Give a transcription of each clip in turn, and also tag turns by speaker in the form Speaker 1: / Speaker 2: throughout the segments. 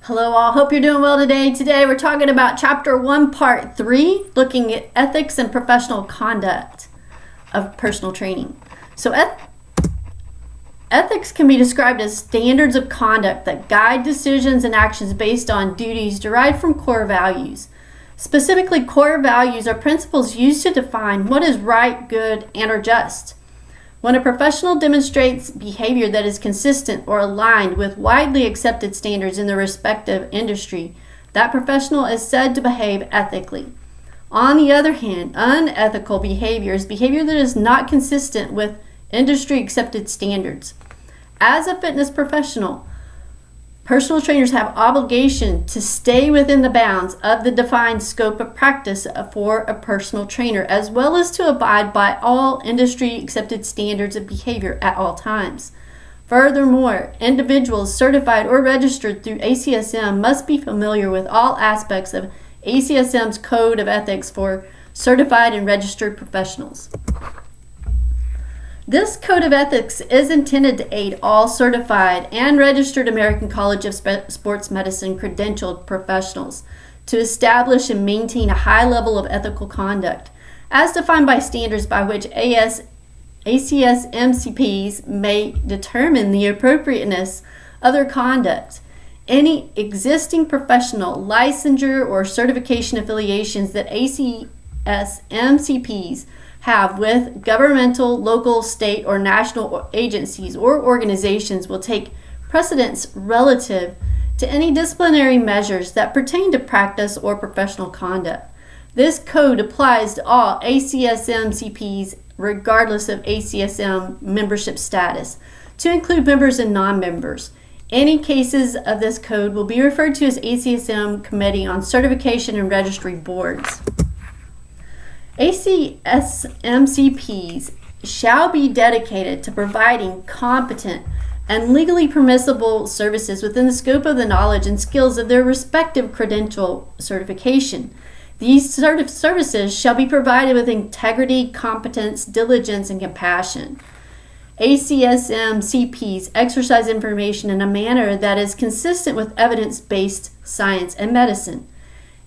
Speaker 1: Hello all, hope you're doing well today. Today we're talking about Chapter 1, Part 3, looking at ethics and professional conduct of personal training. So ethics can be described as standards of conduct that guide decisions and actions based on duties derived from core values. Specifically, core values are principles used to define what is right, good, and or just. When a professional demonstrates behavior that is consistent or aligned with widely accepted standards in their respective industry, that professional is said to behave ethically. On the other hand, unethical behavior is behavior that is not consistent with industry accepted standards. As a fitness professional, personal trainers have obligation to stay within the bounds of the defined scope of practice for a personal trainer, as well as to abide by all industry accepted standards of behavior at all times. Furthermore, individuals certified or registered through ACSM must be familiar with all aspects of ACSM's Code of Ethics for certified and registered professionals. This Code of Ethics is intended to aid all certified and registered American College of Sports Medicine credentialed professionals to establish and maintain a high level of ethical conduct, as defined by standards by which ACSMCPs may determine the appropriateness of their conduct. Any existing professional, licensure, or certification affiliations that ACSMCPs have with governmental, local, state, or national agencies or organizations will take precedence relative to any disciplinary measures that pertain to practice or professional conduct. This code applies to all ACSM-CPs regardless of ACSM membership status, to include members and non-members. Any cases of this code will be referred to as ACSM Committee on Certification and Registry Boards. ACSMCPs shall be dedicated to providing competent and legally permissible services within the scope of the knowledge and skills of their respective credential certification. These services shall be provided with integrity, competence, diligence, and compassion. ACSMCPs exercise information in a manner that is consistent with evidence-based science and medicine.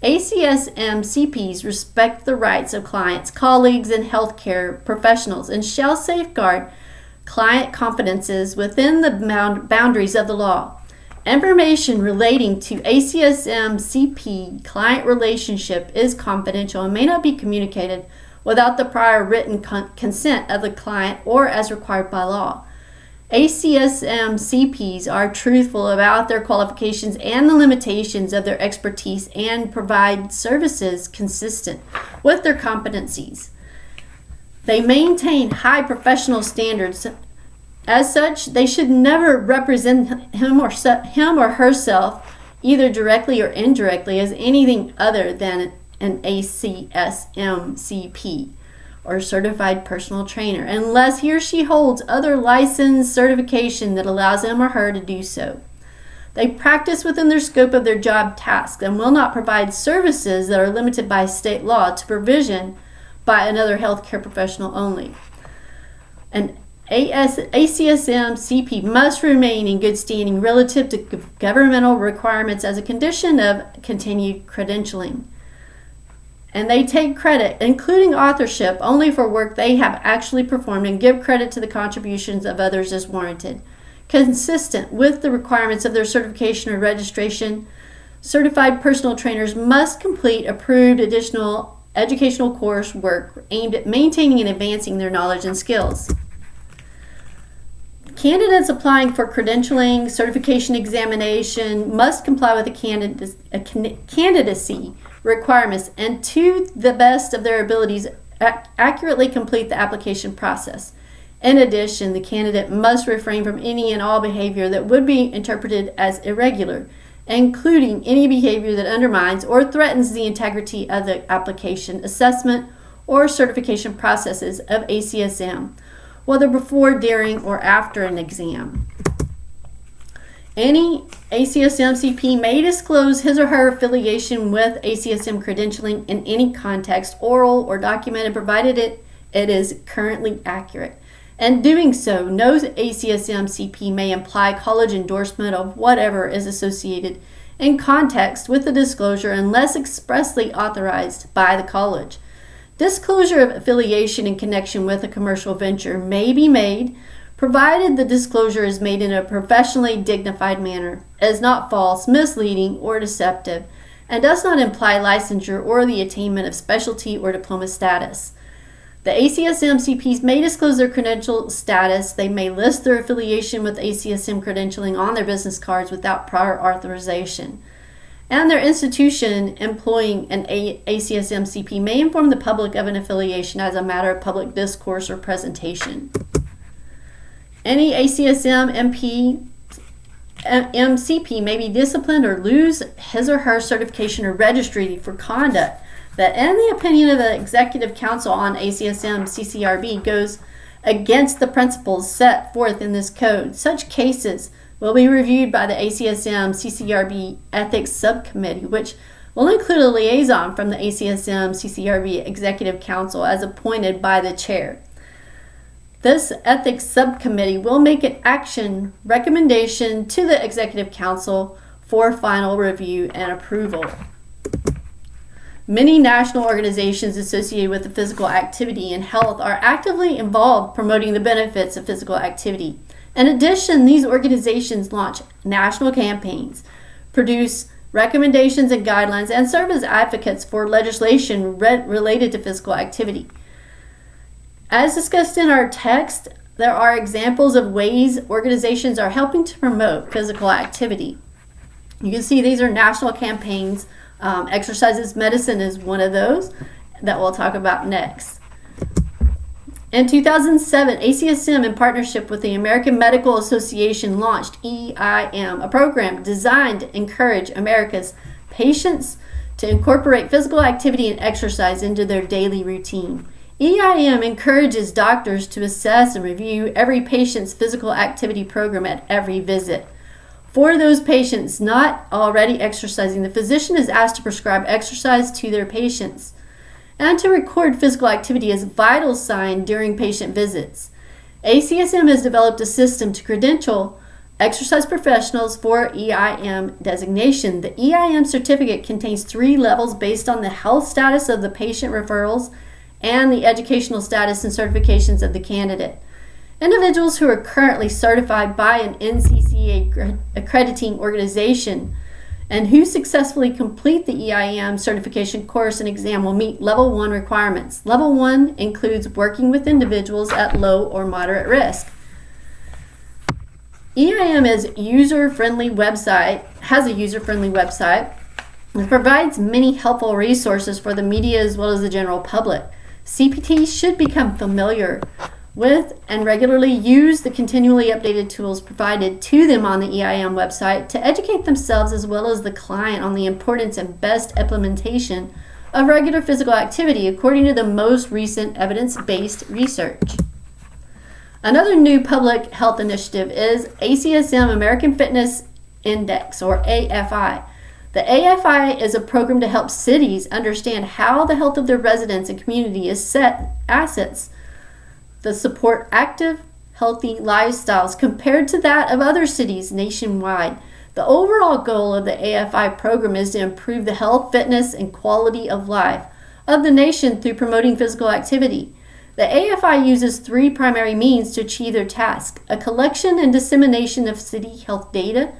Speaker 1: ACSM-CPs respect the rights of clients, colleagues, and healthcare professionals and shall safeguard client confidences within the boundaries of the law. Information relating to ACSM-CP client relationship is confidential and may not be communicated without the prior written consent of the client or as required by law. ACSM-CPs are truthful about their qualifications and the limitations of their expertise and provide services consistent with their competencies. They maintain high professional standards. As such, they should never represent him or herself, either directly or indirectly, as anything other than an ACSM-CP. Or certified personal trainer, unless he or she holds other license certification that allows him or her to do so. They practice within their scope of their job tasks and will not provide services that are limited by state law to provision by another healthcare professional only. An ACSM-CP must remain in good standing relative to governmental requirements as a condition of continued credentialing. And they take credit, including authorship, only for work they have actually performed and give credit to the contributions of others as warranted. Consistent with the requirements of their certification or registration, certified personal trainers must complete approved additional educational course work aimed at maintaining and advancing their knowledge and skills. Candidates applying for credentialing, certification examination must comply with the candidacy requirements and to the best of their abilities accurately complete the application process. In addition, the candidate must refrain from any and all behavior that would be interpreted as irregular, including any behavior that undermines or threatens the integrity of the application, assessment, or certification processes of ACSM, whether before, during, or after an exam. Any ACSM-CP may disclose his or her affiliation with ACSM credentialing in any context, oral or documented, provided it is currently accurate. And doing so, no ACSM-CP may imply college endorsement of whatever is associated in context with the disclosure unless expressly authorized by the college. Disclosure of affiliation in connection with a commercial venture may be made, provided the disclosure is made in a professionally dignified manner, is not false, misleading, or deceptive, and does not imply licensure or the attainment of specialty or diploma status. The ACSM CPs may disclose their credential status. They may list their affiliation with ACSM credentialing on their business cards without prior authorization. And their institution employing an ACSM CP may inform the public of an affiliation as a matter of public discourse or presentation. Any ACSM MCP may be disciplined or lose his or her certification or registry for conduct that, in the opinion of the Executive Council on ACSM CCRB, goes against the principles set forth in this code. Such cases will be reviewed by the ACSM CCRB Ethics Subcommittee, which will include a liaison from the ACSM CCRB Executive Council as appointed by the chair. This Ethics Subcommittee will make an action recommendation to the Executive Council for final review and approval. Many national organizations associated with the physical activity and health are actively involved promoting the benefits of physical activity. In addition, these organizations launch national campaigns, produce recommendations and guidelines, and serve as advocates for legislation related to physical activity. As discussed in our text, there are examples of ways organizations are helping to promote physical activity. You can see these are national campaigns. Exercise Medicine is one of those that we'll talk about next. In 2007, ACSM, in partnership with the American Medical Association, launched EIM, a program designed to encourage America's patients to incorporate physical activity and exercise into their daily routine. EIM encourages doctors to assess and review every patient's physical activity program at every visit. For those patients not already exercising, the physician is asked to prescribe exercise to their patients and to record physical activity as a vital sign during patient visits. ACSM has developed a system to credential exercise professionals for EIM designation. The EIM certificate contains 3 levels based on the health status of the patient referrals and the educational status and certifications of the candidate. Individuals who are currently certified by an NCCA accrediting organization and who successfully complete the EIM certification course and exam will meet Level 1 requirements. Level 1 includes working with individuals at low or moderate risk. EIM has a user-friendly website that provides many helpful resources for the media as well as the general public. CPTs should become familiar with and regularly use the continually updated tools provided to them on the EIM website to educate themselves as well as the client on the importance and best implementation of regular physical activity according to the most recent evidence-based research. Another new public health initiative is ACSM American Fitness Index, or AFI. The AFI is a program to help cities understand how the health of their residents and community is set assets that support active, healthy lifestyles compared to that of other cities nationwide. The overall goal of the AFI program is to improve the health, fitness, and quality of life of the nation through promoting physical activity. The AFI uses 3 primary means to achieve their task: a collection and dissemination of city health data,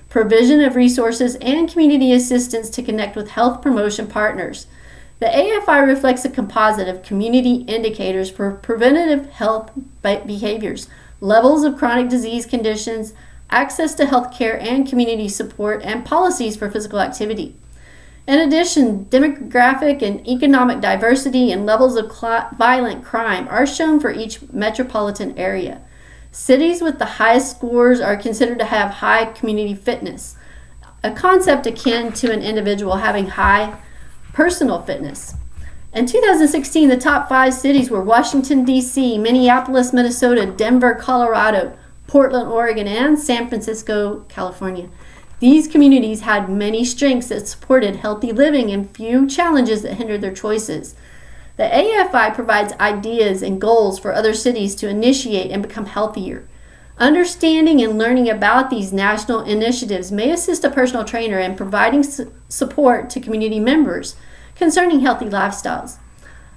Speaker 1: provision of resources, and community assistance to connect with health promotion partners. The AFI reflects a composite of community indicators for preventative health behaviors, levels of chronic disease conditions, access to health care and community support, and policies for physical activity. In addition, demographic and economic diversity and levels of violent crime are shown for each metropolitan area. Cities with the highest scores are considered to have high community fitness, a concept akin to an individual having high personal fitness. In 2016, the top 5 cities were Washington, D.C., Minneapolis, Minnesota, Denver, Colorado, Portland, Oregon, and San Francisco, California. These communities had many strengths that supported healthy living and few challenges that hindered their choices. The AFI provides ideas and goals for other cities to initiate and become healthier. Understanding and learning about these national initiatives may assist a personal trainer in providing support to community members concerning healthy lifestyles.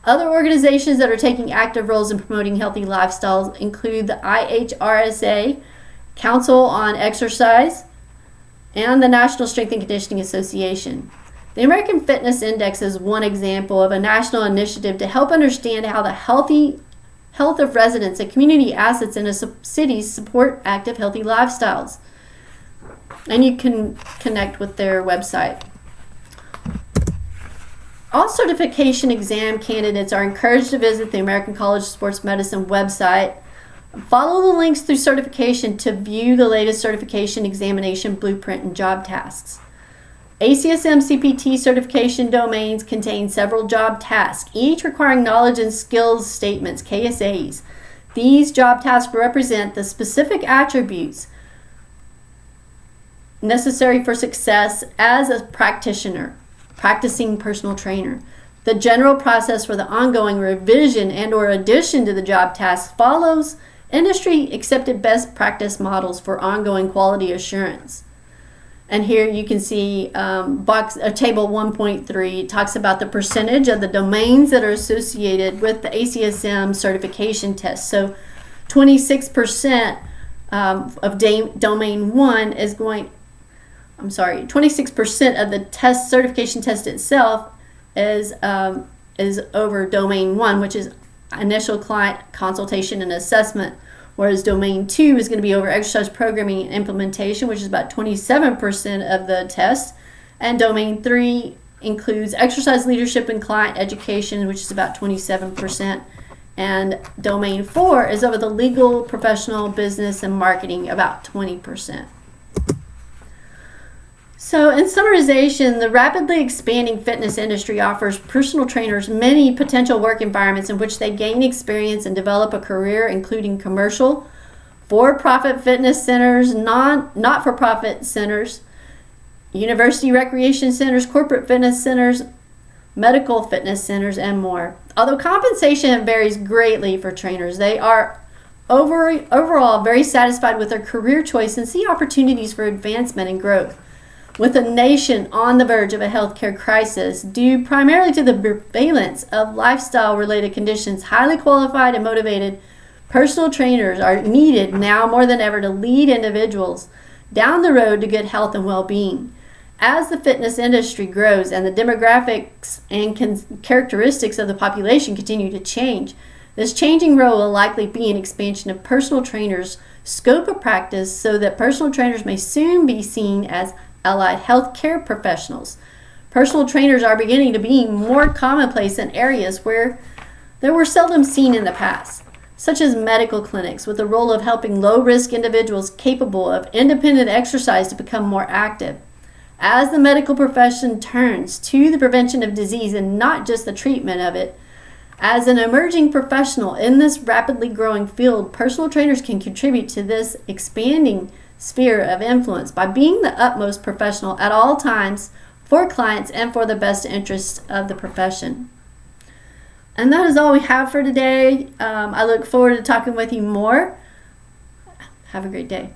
Speaker 1: Other organizations that are taking active roles in promoting healthy lifestyles include the IHRSA, Council on Exercise, and the National Strength and Conditioning Association. The American Fitness Index is one example of a national initiative to help understand how the health of residents and community assets in a cities support active, healthy lifestyles. And you can connect with their website. All certification exam candidates are encouraged to visit the American College of Sports Medicine website. Follow the links through certification to view the latest certification examination blueprint and job tasks. ACSM CPT certification domains contain several job tasks, each requiring knowledge and skills statements, KSAs. These job tasks represent the specific attributes necessary for success as a practitioner, practicing personal trainer. The general process for the ongoing revision and or addition to the job tasks follows industry accepted best practice models for ongoing quality assurance. And here you can see table 1.3 talks about the percentage of the domains that are associated with the ACSM certification test. So 26% of domain 1 is 26% of the test certification test itself is over domain 1, which is initial client consultation and assessment, whereas domain 2 is going to be over exercise programming and implementation, which is about 27% of the test, and domain 3 includes exercise leadership and client education, which is about 27%, and domain 4 is over the legal, professional, business, and marketing, about 20%. So in summarization, the rapidly expanding fitness industry offers personal trainers many potential work environments in which they gain experience and develop a career, including commercial, for-profit fitness centers, not-for-profit centers, university recreation centers, corporate fitness centers, medical fitness centers, and more. Although compensation varies greatly for trainers, they are overall very satisfied with their career choice and see opportunities for advancement and growth. With a nation on the verge of a healthcare crisis due primarily to the prevalence of lifestyle-related conditions, highly qualified and motivated personal trainers are needed now more than ever to lead individuals down the road to good health and well-being. As the fitness industry grows and the demographics and characteristics of the population continue to change, this changing role will likely be an expansion of personal trainers' scope of practice so that personal trainers may soon be seen as allied healthcare professionals. Personal trainers are beginning to be more commonplace in areas where they were seldom seen in the past, such as medical clinics, with the role of helping low-risk individuals capable of independent exercise to become more active. As the medical profession turns to the prevention of disease and not just the treatment of it, as an emerging professional in this rapidly growing field, personal trainers can contribute to this expanding sphere of influence by being the utmost professional at all times for clients and for the best interests of the profession. And that is all we have for today. I look forward to talking with you more. Have a great day.